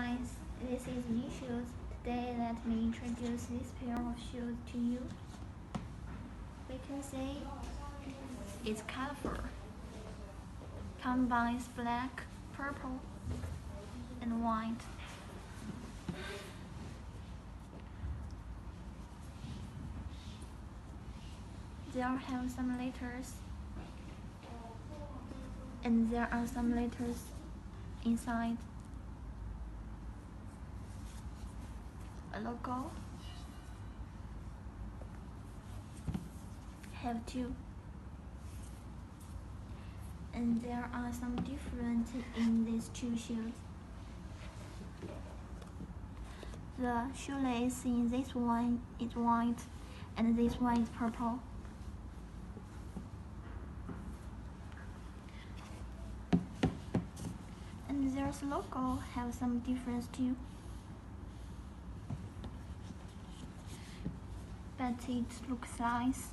guys, this is New Shoes. Today let me introduce this pair of shoes to you. We can see it's colorful, combines black, purple, and white. There have some letters, and there are some letters inside. A logo. Have two. And there are some difference in these two shoes. The shoelace in this one is white and this one is purple. And there's logo have some difference too. But it looks nice.